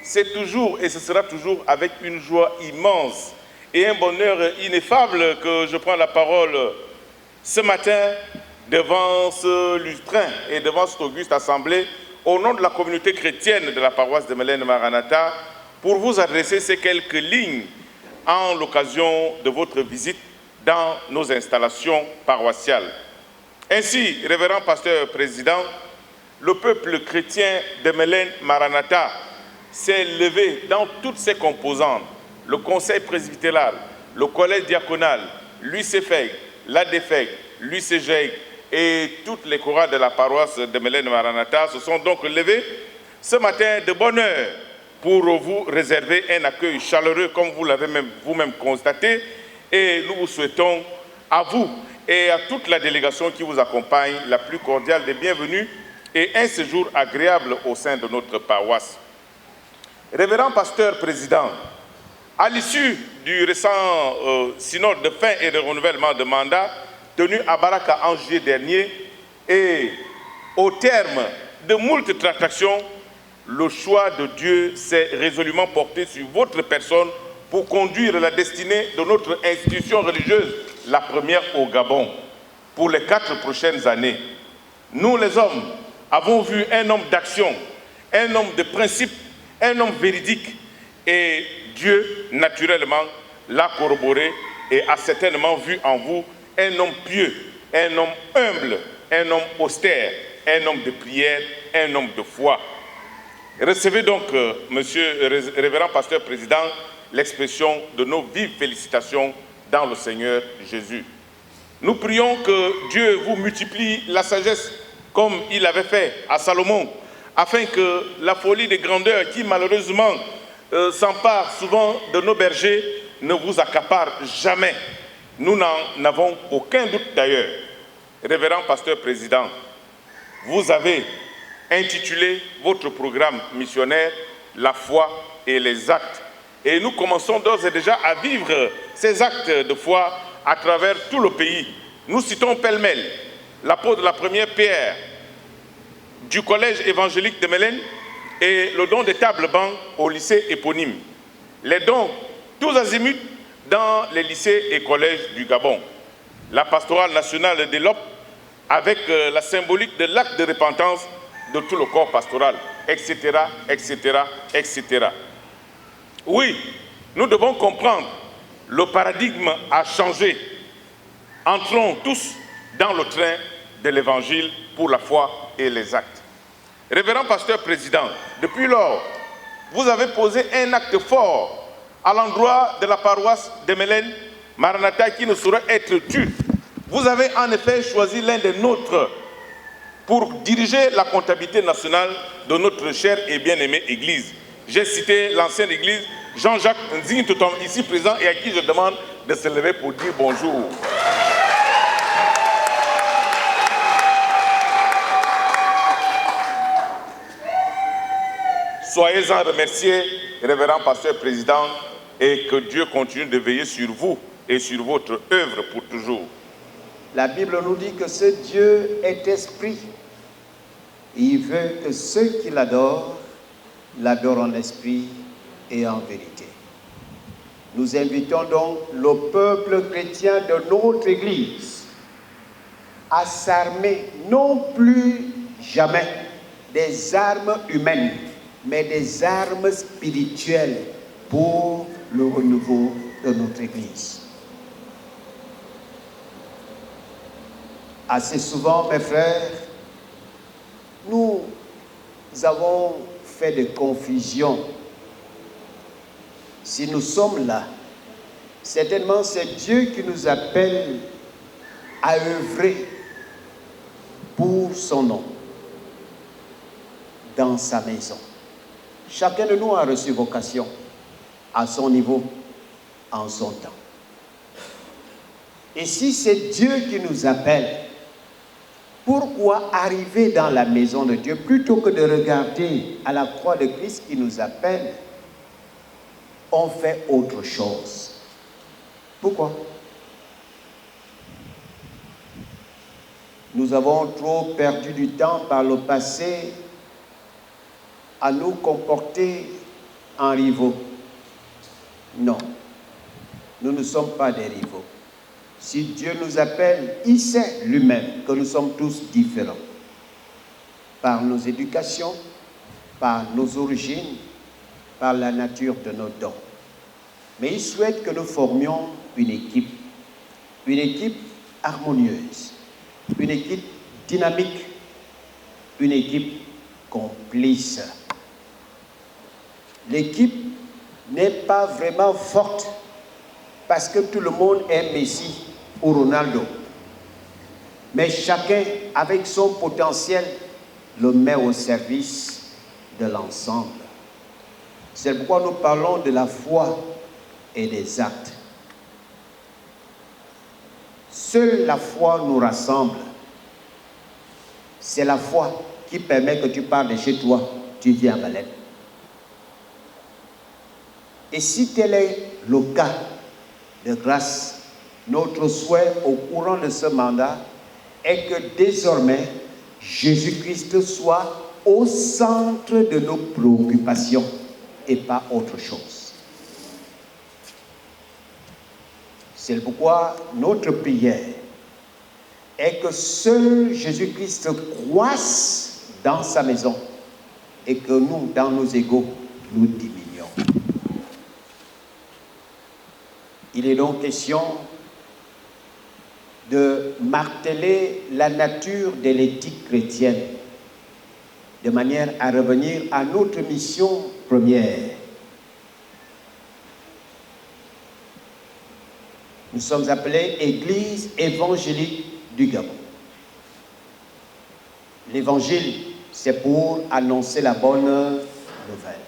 c'est toujours et ce sera toujours avec une joie immense et un bonheur ineffable que je prends la parole ce matin devant ce lutrin et devant cette auguste assemblée au nom de la communauté chrétienne de la paroisse de Mélène Maranatha pour vous adresser ces quelques lignes en l'occasion de votre visite dans nos installations paroissiales. Ainsi, révérend pasteur président, le peuple chrétien de Mélène Maranatha s'est levé dans toutes ses composantes, le conseil presbytéral, le collège diaconal, l'UCFEG, l'ADFEG, l'UCGEG et toutes les chorales de la paroisse de Mélène Maranatha se sont donc levés ce matin de bonne heure pour vous réserver un accueil chaleureux comme vous l'avez vous-même constaté, et nous vous souhaitons à vous et à toute la délégation qui vous accompagne la plus cordiale des bienvenus et un séjour agréable au sein de notre paroisse. Révérend pasteur président, à l'issue du récent synode de fin et de renouvellement de mandat tenu à Baraka en juillet dernier et au terme de moult tractations, le choix de Dieu s'est résolument porté sur votre personne pour conduire la destinée de notre institution religieuse, la première au Gabon, pour les 4 prochaines années. Nous, les hommes, avons vu un homme d'action, un homme de principe, un homme véridique, et Dieu, naturellement, l'a corroboré et a certainement vu en vous un homme pieux, un homme humble, un homme austère, un homme de prière, un homme de foi. Recevez donc, monsieur révérend pasteur président, l'expression de nos vives félicitations dans le Seigneur Jésus. Nous prions que Dieu vous multiplie la sagesse comme il avait fait à Salomon, afin que la folie des grandeurs qui malheureusement s'empare souvent de nos bergers ne vous accapare jamais. Nous n'en avons aucun doute d'ailleurs. Révérend pasteur président, vous avez intitulé votre programme missionnaire « La foi et les actes ». Et nous commençons d'ores et déjà à vivre ces actes de foi à travers tout le pays. Nous citons pêle-mêle l'apôtre de la première pierre du collège évangélique de Mélène et le don des tables-bancs au lycée éponyme. Les dons tous azimuts dans les lycées et collèges du Gabon. La pastorale nationale des Lopes avec la symbolique de l'acte de repentance de tout le corps pastoral, etc., etc., etc. Oui, nous devons comprendre, le paradigme a changé. Entrons tous dans le train de l'Évangile pour la foi et les actes. Révérend pasteur président, depuis lors, vous avez posé un acte fort à l'endroit de la paroisse de Mélène Maranatha qui ne saurait être tue. Vous avez en effet choisi l'un des nôtres pour diriger la comptabilité nationale de notre chère et bien-aimée Église. J'ai cité l'ancienne Église, Jean-Jacques Nzingitotom, ici présent, et à qui je demande de se lever pour dire bonjour. Soyez-en remerciés, révérend pasteur président, et que Dieu continue de veiller sur vous et sur votre œuvre pour toujours. La Bible nous dit que ce Dieu est esprit. Il veut que ceux qui l'adorent en esprit et en vérité. Nous invitons donc le peuple chrétien de notre Église à s'armer non plus jamais des armes humaines, mais des armes spirituelles pour le renouveau de notre Église. Assez souvent, mes frères, nous avons fait des confusions. Si nous sommes là, certainement c'est Dieu qui nous appelle à œuvrer pour son nom dans sa maison. Chacun de nous a reçu vocation à son niveau, en son temps. Et si c'est Dieu qui nous appelle, pourquoi arriver dans la maison de Dieu plutôt que de regarder à la croix de Christ qui nous appelle, on fait autre chose? Pourquoi? Nous avons trop perdu du temps par le passé à nous comporter en rivaux. Non, nous ne sommes pas des rivaux. Si Dieu nous appelle, il sait lui-même que nous sommes tous différents. Par nos éducations, par nos origines, par la nature de nos dons. Mais il souhaite que nous formions une équipe harmonieuse, une équipe dynamique, une équipe complice. L'équipe n'est pas vraiment forte parce que tout le monde est Messi ou Ronaldo. Mais chacun, avec son potentiel, le met au service de l'ensemble. C'est pourquoi nous parlons de la foi et des actes. Seule la foi nous rassemble. C'est la foi qui permet que tu parles de chez toi, tu viens à Valette. Et si tel est le cas, de grâce, notre souhait au courant de ce mandat est que désormais, Jésus-Christ soit au centre de nos préoccupations et pas autre chose. C'est pourquoi notre prière est que seul Jésus-Christ croisse dans sa maison et que nous, dans nos égos, nous diminuions. Il est donc question de marteler la nature de l'éthique chrétienne de manière à revenir à notre mission première. Nous sommes appelés Église évangélique du Gabon. L'évangile, c'est pour annoncer la bonne nouvelle.